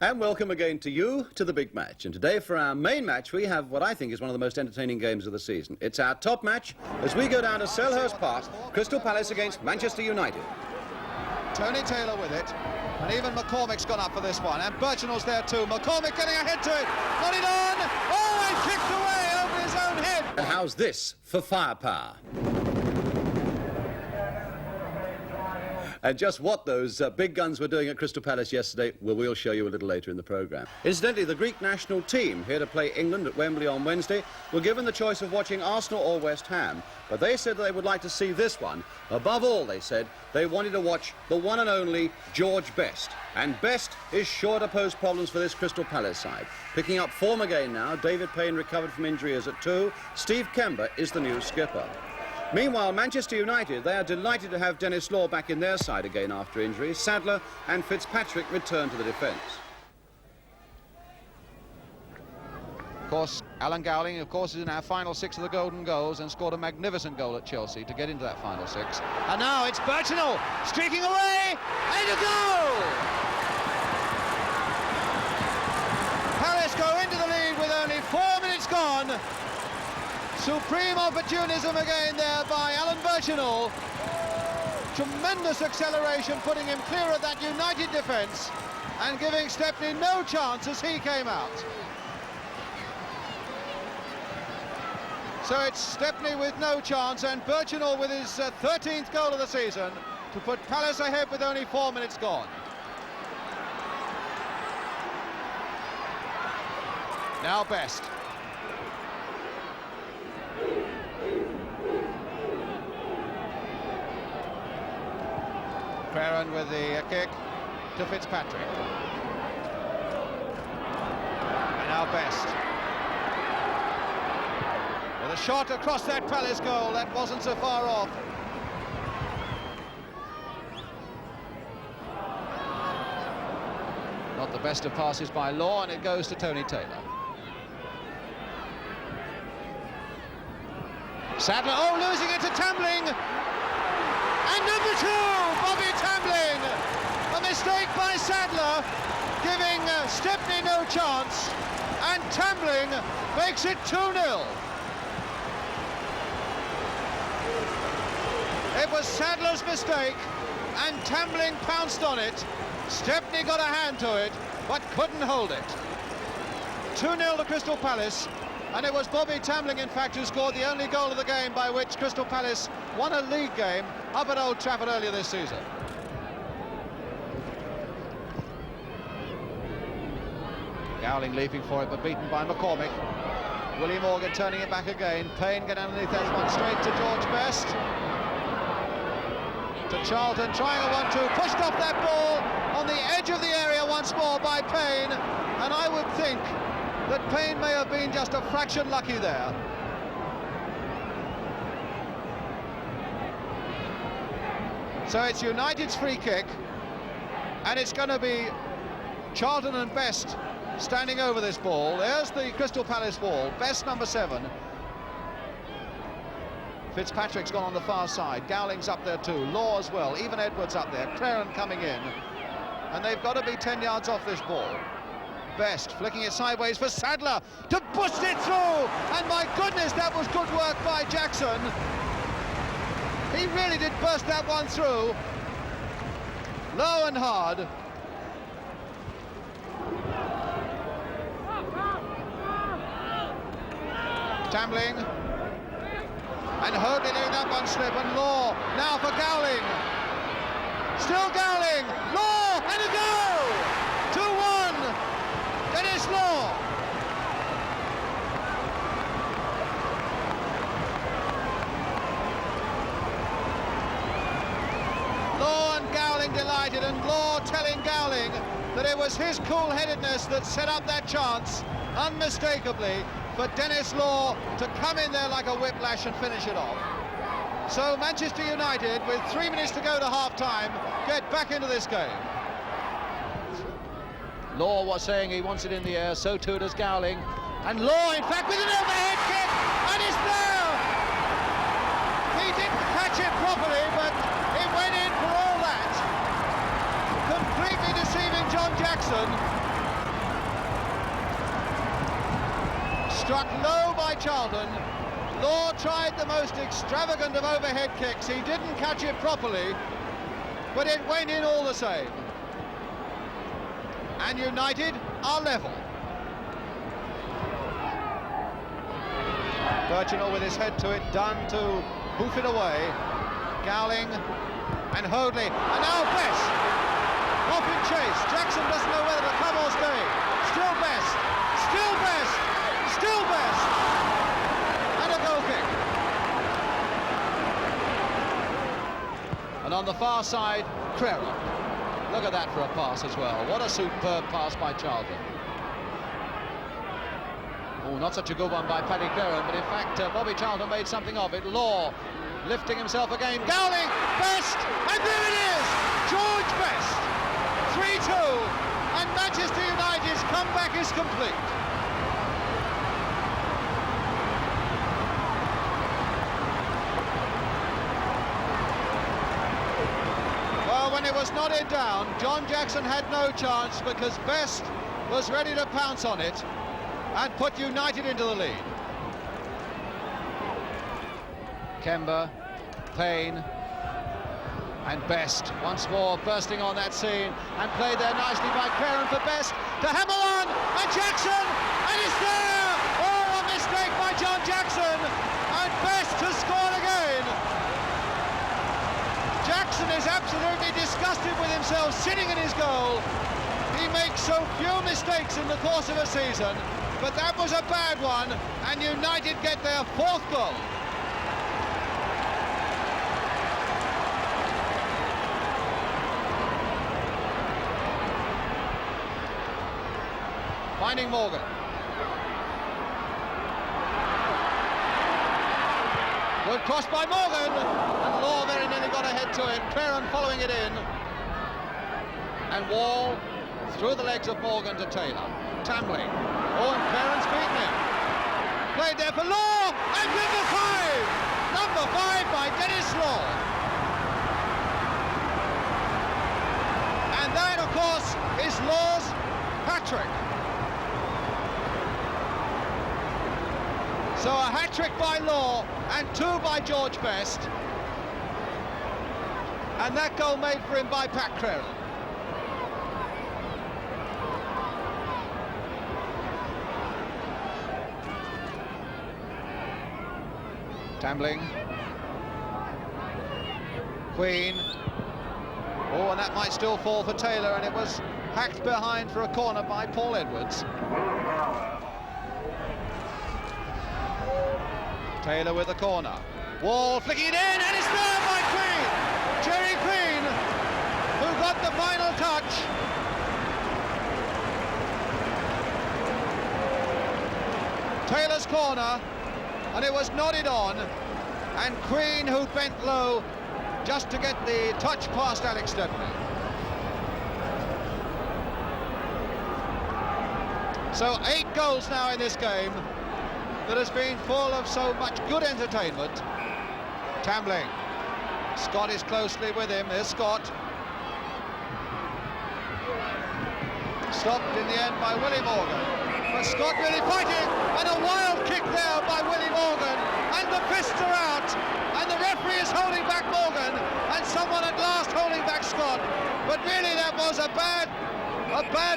And welcome again to you to the big match. And today for our main match we have what I think is one of the most entertaining games of the season. It's our top match as we go down to Shelhurst Park, Crystal Palace against Manchester United. Tony Taylor with it, and even McCormick's gone up for this one, and Birchinall's there too. McCormick getting a hit to it, got it on, oh, and kicked away over his own head. And how's this for firepower? And just what those big guns were doing at Crystal Palace yesterday, we'll show you a little later in the programme. Incidentally, the Greek national team, here to play England at Wembley on Wednesday, were given the choice of watching Arsenal or West Ham, but they said they would like to see this one. Above all, they said, they wanted to watch the one and only George Best. And Best is sure to pose problems for this Crystal Palace side. Picking up form again now, David Payne recovered from injury is at 2. Steve Kember is the new skipper. Meanwhile, Manchester United, they are delighted to have Denis Law back in their side again after injury. Sadler and Fitzpatrick return to the defence. Of course, Alan Gowling, of course, is in our final 6 of the golden goals and scored a magnificent goal at Chelsea to get into that final 6. And now it's Birchinall streaking away, and a goal! Palace go into the lead with only 4 minutes gone. Supreme opportunism again there by Alan Birchinall. Tremendous acceleration, putting him clear of that United defence and giving Stepney no chance as he came out. So it's Stepney with no chance and Birchinall with his 13th goal of the season to put Palace ahead with only 4 minutes gone. Now Best. Perrin with the kick to Fitzpatrick. And now Best. With a shot across that Palace goal, that wasn't so far off. Not the best of passes by Law, and it goes to Tony Taylor. Sadler, oh, losing it to Tambling. And number 2, Bobby Tambling. A mistake by Sadler, giving Stepney no chance. And Tambling makes it 2-0. It was Sadler's mistake, and Tambling pounced on it. Stepney got a hand to it, but couldn't hold it. 2-0 to Crystal Palace. And it was Bobby Tambling, in fact, who scored the only goal of the game by which Crystal Palace won a league game up at Old Trafford earlier this season. Gowling leaping for it, but beaten by McCormick. Willie Morgan turning it back again. Payne getting underneath that one, straight to George Best. To Charlton, trying a 1-2, pushed off that ball on the edge of the area once more by Payne. And I would think that Payne may have been just a fraction lucky there. So it's United's free kick, and it's going to be Charlton and Best standing over this ball. There's the Crystal Palace wall, Best number 7. Fitzpatrick's gone on the far side, Gowling's up there too, Law as well, even Edwards up there, Claren coming in. And they've got to be 10 yards off this ball. Best flicking it sideways for Sadler to bust it through, and my goodness, that was good work by Jackson. He really did burst that one through, low and hard. Tambling and Hoadley doing that one slip, and Law now for Gowling. Still Gowling, Law, and a goal! 2-1. Denis Law. Law and Gowling delighted, and Law telling Gowling that it was his cool-headedness that set up that chance, unmistakably, for Denis Law to come in there like a whiplash and finish it off. So Manchester United, with 3 minutes to go to half-time, get back into this game. Law was saying he wants it in the air, so too does Gowling. And Law, in fact, with an overhead kick, and it's there! He didn't catch it properly, but it went in for all that. Completely deceiving John Jackson. Struck low by Charlton. Law tried the most extravagant of overhead kicks. He didn't catch it properly, but it went in all the same. And United are level. Virginal with his head to it, done to hoof it away. Gowling and Hoadley, and now Best off in chase. Jackson doesn't know whether to come or stay. Still Best, still Best, still Best, and a goal kick. And on the far side, Crerar. Look at that for a pass as well. What a superb pass by Charlton. Oh, not such a good one by Paddy Crerar, but in fact Bobby Charlton made something of it. Law lifting himself again. Gowling, Best, and there it is! George Best, 3-2, and Manchester United's comeback is complete. Well, when it was knotted down, John Jackson had no chance because Best was ready to pounce on it and put United into the lead. Kemba, Payne, and Best once more bursting on that scene and played there nicely by Crerar for Best to hammer on, and Jackson, and it's there! Oh, a mistake by John Jackson, and Best has scored again. Jackson is absolutely disgusted with himself sitting in his goal. He makes so few mistakes in the course of a season, but that was a bad one, and United get their fourth goal. Finding Morgan. Good cross by Morgan, and Law very nearly got ahead to it. Crerar following it in, and Wall through the legs of Morgan to Taylor. Tambling. Oh, and Creran's beaten him. Played there for Law, and number five by Dennis Law. And that, of course, is Law's hat-trick. So a hat-trick by Law and two by George Best. And that goal made for him by Pat Crerar. Tambling. Queen. Oh, and that might still fall for Taylor, and it was hacked behind for a corner by Paul Edwards. Taylor with the corner. Wall flicking it in, and it's there by Queen! Jerry Queen, who got the final touch. Taylor's corner, and it was nodded on, and Queen, who bent low just to get the touch past Alex Stepney. So 8 goals now in this game that has been full of so much good entertainment. Tambling. Scott is closely with him. Here's Scott. Stopped in the end by Willie Morgan. But Scott really fighting, and a wild kick there by Willie Morgan, and the fists are out, and the referee is holding back Morgan, and someone at last holding back Scott. But really that was a bad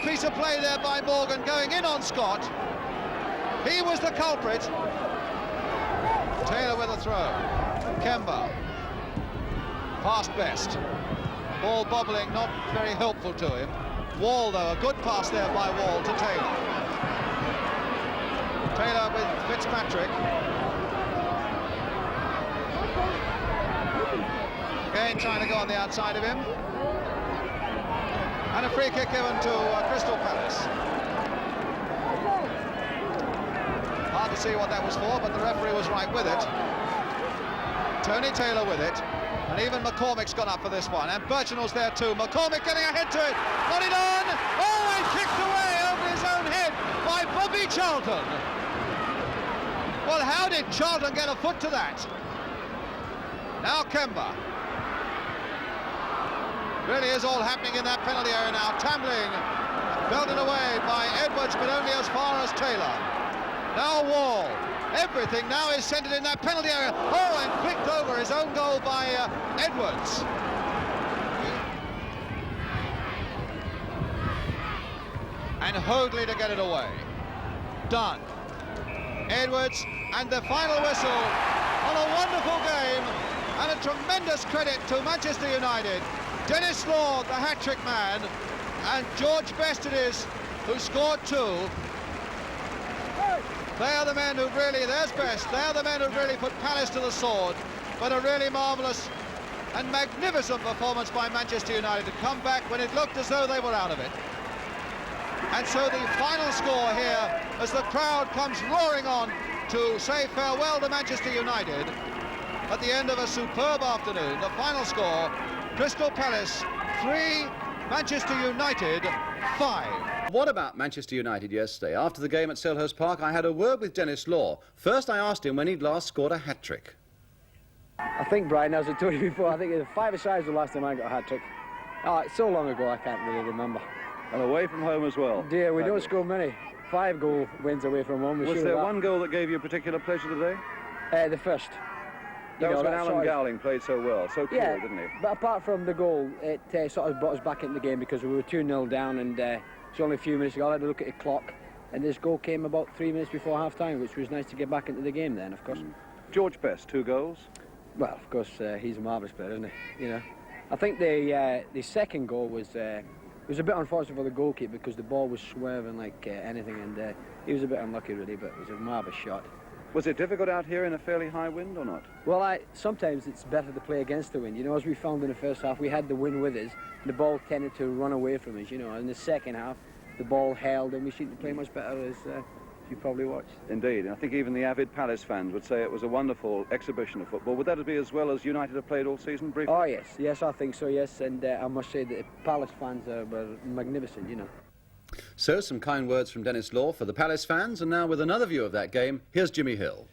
piece of play there by Morgan, going in on Scott. He was the culprit. Taylor with a throw. Kemba. Past Best. Ball bobbling, not very helpful to him. Wall, though, a good pass there by Wall to Taylor. Taylor with Fitzpatrick. Again trying to go on the outside of him. And a free kick given to Crystal Palace. Hard to see what that was for, but the referee was right with it. Tony Taylor with it. And even McCormick's gone up for this one. And Birchinall's there too. McCormick getting ahead to it. Got it on. Oh, and kicked away over his own head by Bobby Charlton. Well, how did Charlton get a foot to that? Now Kemba. Really is all happening in that penalty area now. Tambling belted away by Edwards, but only as far as Taylor. Now Wall. Everything now is centred in that penalty area. Oh, and flicked over, his own goal by Edwards. And Hoadley to get it away. Done. Edwards, and the final whistle on a wonderful game, and a tremendous credit to Manchester United. Dennis Law, the hat-trick man, and George Best it is, who scored 2. They are the men who really, there's Best, they are the men who really put Palace to the sword. But a really marvellous and magnificent performance by Manchester United to come back when it looked as though they were out of it. And so the final score here, as the crowd comes roaring on to say farewell to Manchester United at the end of a superb afternoon. The final score, Crystal Palace 3, Manchester United 5. What about Manchester United yesterday? After the game at Shelhurst Park, I had a word with Dennis Law. First, I asked him when he'd last scored a hat-trick. I think, Brian, as I told you before, I think it was 5-a-side the last time I got a hat-trick. Oh, it's so long ago, I can't really remember. And away from home as well. Dear, we don't score many. 5-goal wins away from home. Was there one goal that gave you particular pleasure today? The first. That was when Alan Gowling played so well, so cool, yeah, didn't he? But apart from the goal, it sort of brought us back into the game because we were 2-0 down, and it's only a few minutes ago. I had to look at the clock, and this goal came about 3 minutes before half-time, which was nice to get back into the game then, of course. George Best, 2 goals. Well, of course, he's a marvellous player, isn't he? You know, I think the second goal was... it was a bit unfortunate for the goalkeeper because the ball was swerving like anything, and he was a bit unlucky really, but it was a marvellous shot. Was it difficult out here in a fairly high wind or not? Well, sometimes it's better to play against the wind. You know, as we found in the first half, we had the wind with us, and the ball tended to run away from us, you know. In the second half, the ball held, and we seemed to play much better, as you probably watched. Indeed, and I think even the avid Palace fans would say it was a wonderful exhibition of football. Would that be as well as United have played all season, briefly? Oh, yes, I think so, yes, and I must say that the Palace fans were magnificent, you know. So, some kind words from Dennis Law for the Palace fans, and now with another view of that game, here's Jimmy Hill.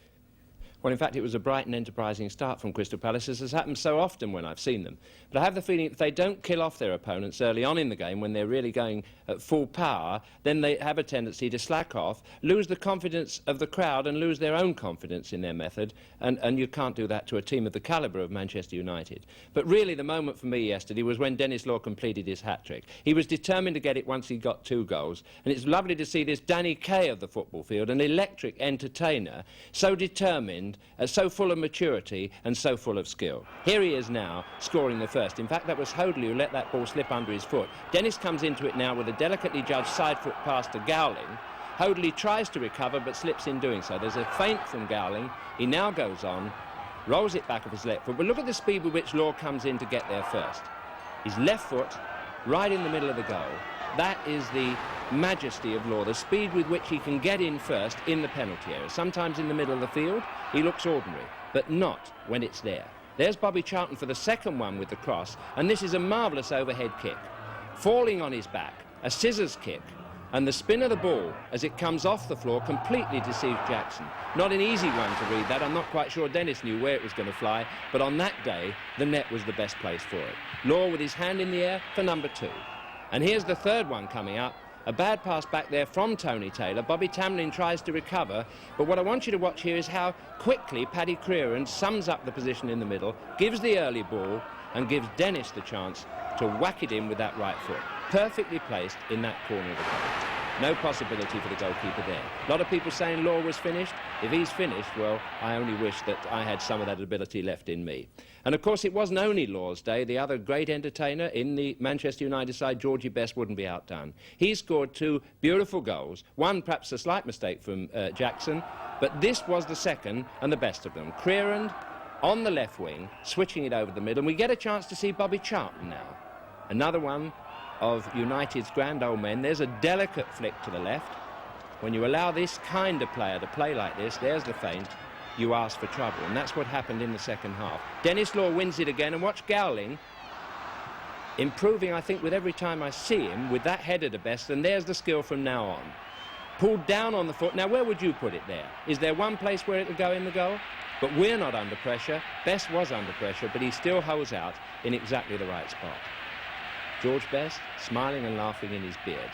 Well, in fact, it was a bright and enterprising start from Crystal Palace, as has happened so often when I've seen them. But I have the feeling if they don't kill off their opponents early on in the game, when they're really going at full power, then they have a tendency to slack off, lose the confidence of the crowd and lose their own confidence in their method. And you can't do that to a team of the calibre of Manchester United. But really, the moment for me yesterday was when Dennis Law completed his hat-trick. He was determined to get it once he got 2 goals. And it's lovely to see this Danny Kaye of the football field, an electric entertainer, so determined, so full of maturity and so full of skill. Here he is now, scoring the first. In fact, that was Hoadley who let that ball slip under his foot. Dennis comes into it now with a delicately judged side foot pass to Gowling. Hoadley tries to recover but slips in doing so. There's a feint from Gowling. He now goes on, rolls it back of his left foot. But look at the speed with which Law comes in to get there first. His left foot, right in the middle of the goal. That is the majesty of Law, the speed with which he can get in first in the penalty area. Sometimes in the middle of the field, he looks ordinary, but not when it's there. There's Bobby Charlton for the second one with the cross, and this is a marvellous overhead kick. Falling on his back, a scissors kick, and the spin of the ball as it comes off the floor completely deceived Jackson. Not an easy one to read that. I'm not quite sure Dennis knew where it was going to fly, but on that day, the net was the best place for it. Law with his hand in the air for number 2. And here's the third one coming up. A bad pass back there from Tony Taylor. Bobby Tamlin tries to recover, but what I want you to watch here is how quickly Paddy Creran sums up the position in the middle, gives the early ball, and gives Dennis the chance to whack it in with that right foot. Perfectly placed in that corner of the goal. No possibility for the goalkeeper there. A lot of people saying Law was finished. If he's finished, well, I only wish that I had some of that ability left in me. And of course, it wasn't only Law's day. The other great entertainer in the Manchester United side, Georgie Best, wouldn't be outdone. He scored 2 beautiful goals. One, perhaps a slight mistake from Jackson, but this was the second and the best of them. Creran on the left wing, switching it over the middle, and we get a chance to see Bobby Charlton now. Another one of United's grand old men. There's a delicate flick to the left. When you allow this kind of player to play like this, there's the feint, you ask for trouble, and that's what happened in the second half. Dennis Law wins it again, and watch Gowling improving, I think, with every time I see him, with that header to Best, and there's the skill from now on. Pulled down on the foot. Now, where would you put it there? Is there one place where it would go in the goal? But we're not under pressure. Best was under pressure, but he still holds out in exactly the right spot. George Best, smiling and laughing in his beard.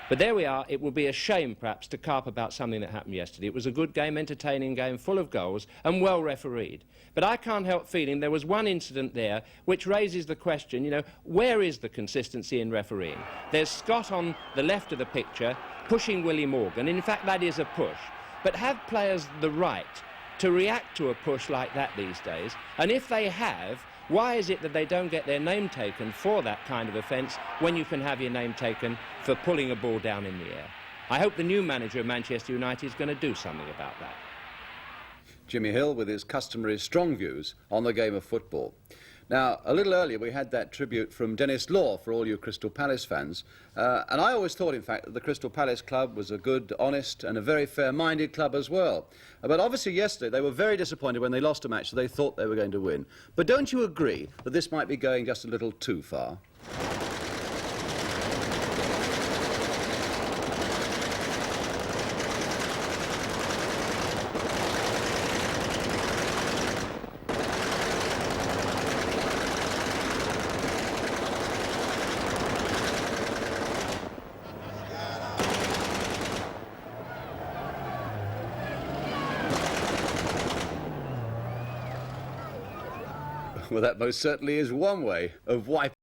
But there we are. It would be a shame, perhaps, to carp about something that happened yesterday. It was a good game, entertaining game, full of goals, and well refereed. But I can't help feeling there was one incident there which raises the question, you know, where is the consistency in refereeing? There's Scott on the left of the picture pushing Willie Morgan. In fact, that is a push. But have players the right to react to a push like that these days? And if they have, why is it that they don't get their name taken for that kind of offence when you can have your name taken for pulling a ball down in the air? I hope the new manager of Manchester United is going to do something about that. Jimmy Hill with his customary strong views on the game of football. Now, a little earlier we had that tribute from Dennis Law for all you Crystal Palace fans. And I always thought, in fact, that the Crystal Palace club was a good, honest and a very fair-minded club as well. But obviously yesterday they were very disappointed when they lost a match that they thought they were going to win. But don't you agree that this might be going just a little too far? Well, that most certainly is one way of wiping